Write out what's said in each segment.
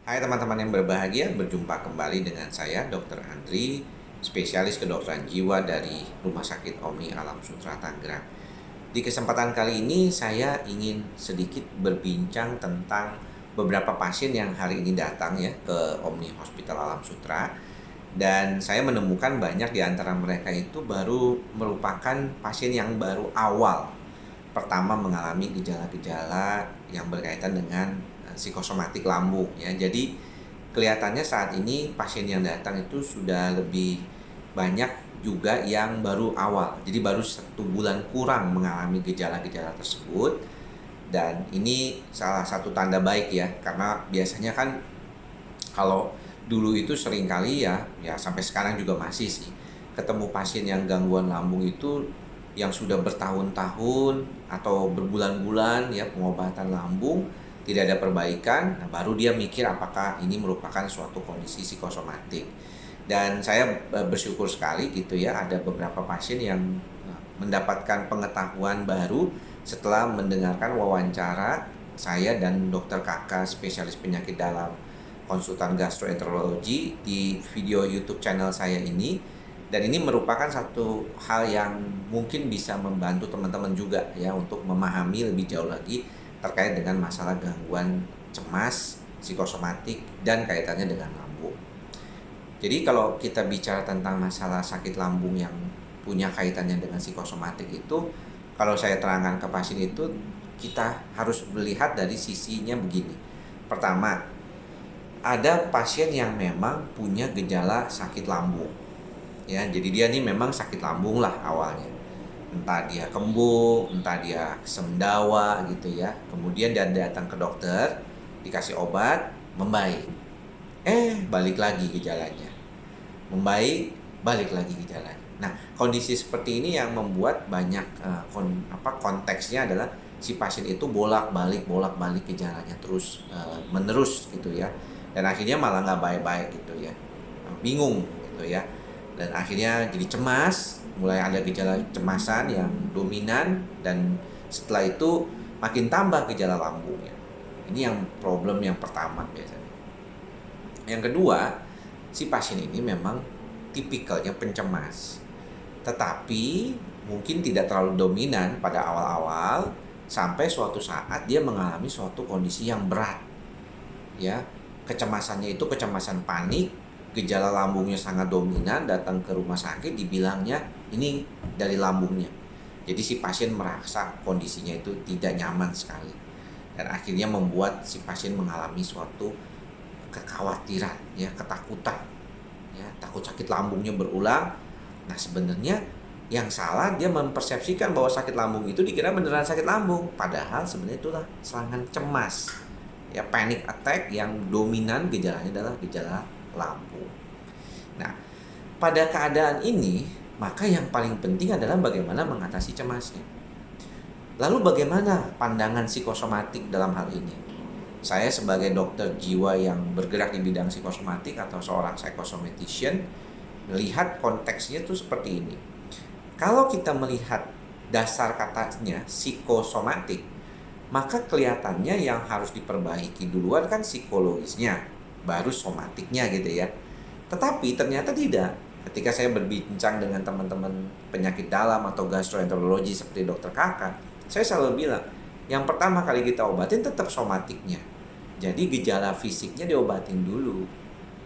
Hai teman-teman yang berbahagia, berjumpa kembali dengan saya Dr. Andri, spesialis kedokteran jiwa dari Rumah Sakit Omni Alam Sutera Tangerang. Di kesempatan kali ini saya ingin sedikit berbincang tentang beberapa pasien yang hari ini datang ya ke Omni Hospital Alam Sutera. Dan saya menemukan banyak di antara mereka itu baru merupakan pasien yang baru awal pertama mengalami gejala-gejala yang berkaitan dengan psikosomatik lambung ya. Jadi kelihatannya saat ini pasien yang datang itu sudah lebih banyak juga yang baru awal. Jadi baru 1 bulan kurang mengalami gejala-gejala tersebut. Dan ini salah satu tanda baik ya, karena biasanya kan kalau dulu itu seringkali ya sampai sekarang juga masih sih ketemu pasien yang gangguan lambung itu yang sudah bertahun-tahun atau berbulan-bulan ya pengobatan lambung tidak ada perbaikan. Nah, baru dia mikir apakah ini merupakan suatu kondisi psikosomatik. Dan saya bersyukur sekali gitu ya, ada beberapa pasien yang mendapatkan pengetahuan baru setelah mendengarkan wawancara saya dan dokter Kakak spesialis penyakit dalam konsultan gastroenterologi di video YouTube channel saya ini. Dan ini merupakan satu hal yang mungkin bisa membantu teman-teman juga ya untuk memahami lebih jauh lagi terkait dengan masalah gangguan cemas, psikosomatik, dan kaitannya dengan lambung. Jadi kalau kita bicara tentang masalah sakit lambung yang punya kaitannya dengan psikosomatik itu, kalau saya terangkan ke pasien itu, kita harus melihat dari sisinya begini. Pertama, ada pasien yang memang punya gejala sakit lambung. Ya, jadi dia nih memang sakit lambung lah awalnya. Entah dia kembung, entah dia sendawa gitu ya. Kemudian dia datang ke dokter, dikasih obat, membaik. Balik lagi gejalanya. Membaik, balik lagi gejalanya. Nah, kondisi seperti ini yang membuat banyak konteksnya adalah si pasien itu bolak-balik gejalanya terus menerus gitu ya. Dan akhirnya malah nggak baik-baik gitu ya. Bingung gitu ya. Dan akhirnya jadi cemas, mulai ada gejala kecemasan yang dominan, dan setelah itu makin tambah gejala lambungnya. Ini yang problem yang pertama biasanya. Yang kedua, si pasien ini memang tipikalnya pencemas, tetapi mungkin tidak terlalu dominan pada awal-awal sampai suatu saat dia mengalami suatu kondisi yang berat. Ya, kecemasannya itu kecemasan panik, gejala lambungnya sangat dominan, datang ke rumah sakit dibilangnya ini dari lambungnya. Jadi si pasien merasa kondisinya itu tidak nyaman sekali. Dan akhirnya membuat si pasien mengalami suatu kekhawatiran, ya, ketakutan. Ya, takut sakit lambungnya berulang. Nah, sebenarnya yang salah dia mempersepsikan bahwa sakit lambung itu dikira beneran sakit lambung, padahal sebenarnya itulah serangan cemas. Ya, panic attack yang dominan gejalanya adalah gejala lambung. Nah, pada keadaan ini, maka yang paling penting adalah bagaimana mengatasi cemasnya. Lalu bagaimana pandangan psikosomatik dalam hal ini? Saya sebagai dokter jiwa yang bergerak di bidang psikosomatik atau seorang psychosomatician melihat konteksnya itu seperti ini. Kalau kita melihat dasar katanya psikosomatik, maka kelihatannya yang harus diperbaiki duluan kan psikologisnya, baru somatiknya gitu ya. Tetapi ternyata tidak. Ketika saya berbincang dengan teman-teman penyakit dalam atau gastroenterologi seperti dokter Kakak, saya selalu bilang, yang pertama kali kita obatin tetap somatiknya. Jadi gejala fisiknya diobatin dulu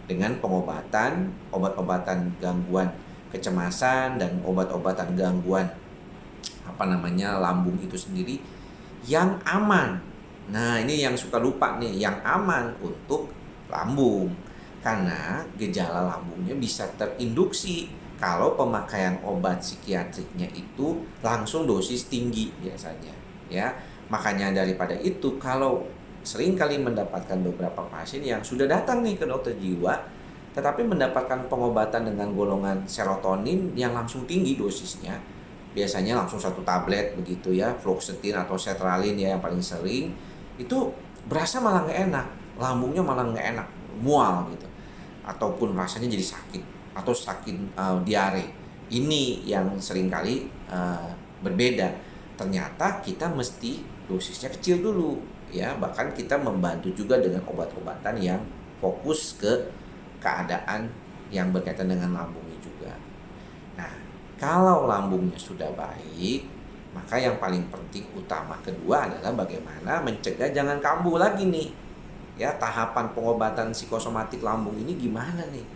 dengan pengobatan, obat-obatan gangguan kecemasan dan obat-obatan gangguan lambung itu sendiri yang aman. Nah, ini yang suka lupa nih, yang aman untuk lambung. Karena gejala lambungnya bisa terinduksi kalau pemakaian obat psikiatriknya itu langsung dosis tinggi biasanya, ya. Makanya daripada itu, kalau sering kali mendapatkan beberapa pasien yang sudah datang nih ke dokter jiwa, tetapi mendapatkan pengobatan dengan golongan serotonin yang langsung tinggi dosisnya, biasanya langsung 1 tablet begitu ya, fluoxetine atau sertralin ya yang paling sering, itu berasa malah nggak enak, lambungnya malah nggak enak, mual gitu, ataupun rasanya jadi sakit atau sakit diare. Ini yang seringkali berbeda. Ternyata kita mesti dosisnya kecil dulu ya, bahkan kita membantu juga dengan obat-obatan yang fokus ke keadaan yang berkaitan dengan lambungnya juga. Nah, kalau lambungnya sudah baik, maka yang paling penting utama kedua adalah bagaimana mencegah jangan kambuh lagi nih. Ya, tahapan pengobatan psikosomatik lambung ini gimana nih?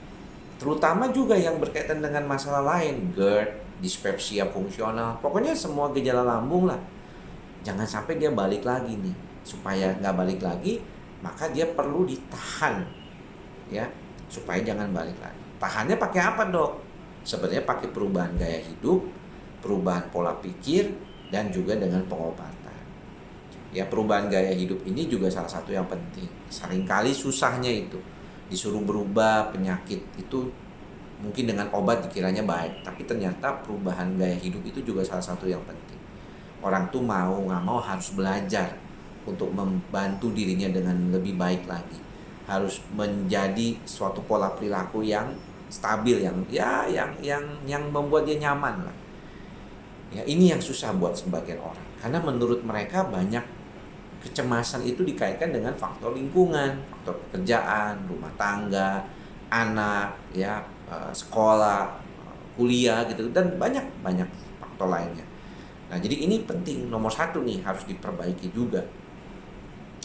Terutama juga yang berkaitan dengan masalah lain, GERD, dispepsia fungsional, pokoknya semua gejala lambung lah. Jangan sampai dia balik lagi nih. Supaya nggak balik lagi, maka dia perlu ditahan, ya, supaya jangan balik lagi. Tahannya pakai apa, Dok? Sebenarnya pakai perubahan gaya hidup, perubahan pola pikir, dan juga dengan pengobatan. Ya, perubahan gaya hidup ini juga salah satu yang penting. Seringkali susahnya itu disuruh berubah penyakit itu mungkin dengan obat dikiranya baik, tapi ternyata perubahan gaya hidup itu juga salah satu yang penting. Orang tuh mau nggak mau harus belajar untuk membantu dirinya dengan lebih baik lagi. Harus menjadi suatu pola perilaku yang stabil, yang membuat dia nyaman lah. Ya, ini yang susah buat sebagian orang. Karena menurut mereka banyak kecemasan itu dikaitkan dengan faktor lingkungan, faktor pekerjaan, rumah tangga, anak, ya, sekolah, kuliah gitu, dan banyak faktor lainnya. Nah, jadi ini penting, nomor satu nih harus diperbaiki juga.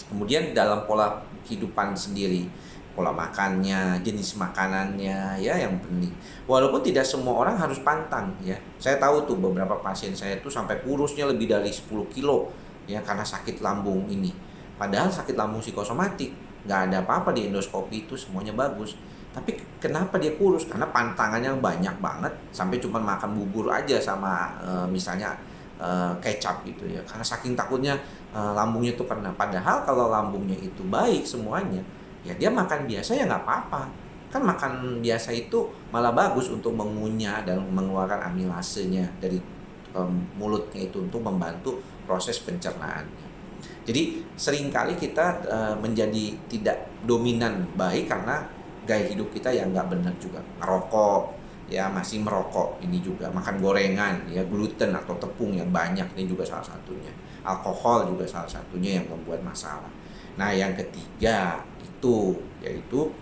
Kemudian dalam pola kehidupan sendiri, pola makannya, jenis makanannya, ya yang penting. Walaupun tidak semua orang harus pantang, ya. Saya tahu tuh beberapa pasien saya tuh sampai kurusnya lebih dari 10 kilo, ya, karena sakit lambung ini. Padahal sakit lambung psikosomatik, nggak ada apa-apa di endoskopi itu, semuanya bagus. Tapi kenapa dia kurus? Karena pantangannya banyak banget, sampai cuma makan bubur aja sama misalnya kecap gitu ya. Karena saking takutnya lambungnya itu kena. Padahal kalau lambungnya itu baik semuanya, ya dia makan biasa ya nggak apa-apa. Kan makan biasa itu malah bagus untuk mengunyah dan mengeluarkan amilasenya dari mulutnya itu untuk membantu proses pencernaannya. Jadi seringkali kita menjadi tidak dominan baik karena gaya hidup kita yang nggak benar juga. Merokok, ya, masih merokok ini juga, makan gorengan, ya, gluten atau tepung yang banyak ini juga salah satunya. Alkohol juga salah satunya yang membuat masalah. Nah, yang ketiga itu yaitu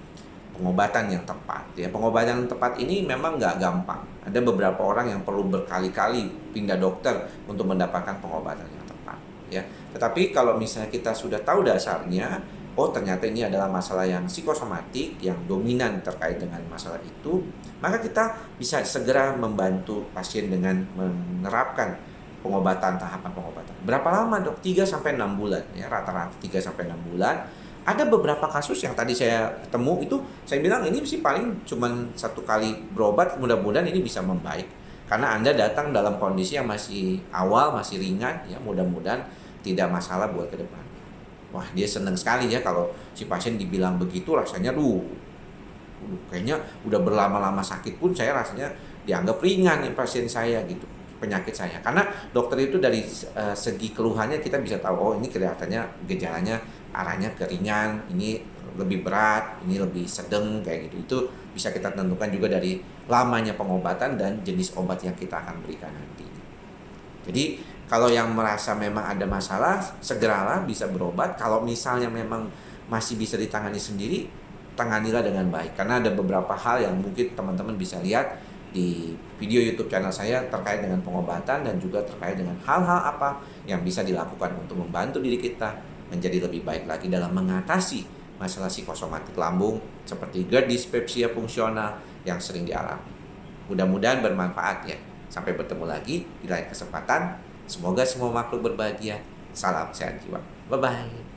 pengobatan yang tepat. Ya, pengobatan yang tepat ini memang nggak gampang. Ada beberapa orang yang perlu berkali-kali pindah dokter untuk mendapatkan pengobatan yang tepat. Ya, tetapi kalau misalnya kita sudah tahu dasarnya, oh ternyata ini adalah masalah yang psikosomatik, yang dominan terkait dengan masalah itu, maka kita bisa segera membantu pasien dengan menerapkan tahapan pengobatan. Berapa lama, Dok? 3-6 bulan, ya, rata-rata 3-6 bulan. Ada beberapa kasus yang tadi saya ketemu itu, saya bilang ini sih paling cuman 1 kali berobat, mudah-mudahan ini bisa membaik. Karena Anda datang dalam kondisi yang masih awal, masih ringan, ya, mudah-mudahan tidak masalah buat ke depan. Wah, dia senang sekali ya kalau si pasien dibilang begitu, rasanya kayaknya udah berlama-lama sakit pun saya rasanya dianggap ringan ya pasien saya gitu, penyakit saya. Karena dokter itu dari segi keluhannya kita bisa tahu, oh ini kelihatannya gejalanya arahnya ke ringan, ini lebih berat, ini lebih sedang kayak gitu. Itu bisa kita tentukan juga dari lamanya pengobatan dan jenis obat yang kita akan berikan nanti. Jadi kalau yang merasa memang ada masalah, segeralah bisa berobat. Kalau misalnya memang masih bisa ditangani sendiri, tanganilah dengan baik. Karena ada beberapa hal yang mungkin teman-teman bisa lihat di video YouTube channel saya terkait dengan pengobatan dan juga terkait dengan hal-hal apa yang bisa dilakukan untuk membantu diri kita menjadi lebih baik lagi dalam mengatasi masalah psikosomatik lambung seperti GERD, dispepsia fungsional yang sering dialami. Mudah-mudahan bermanfaat ya. Sampai bertemu lagi di lain kesempatan. Semoga semua makhluk berbahagia. Salam sehat jiwa. Bye-bye.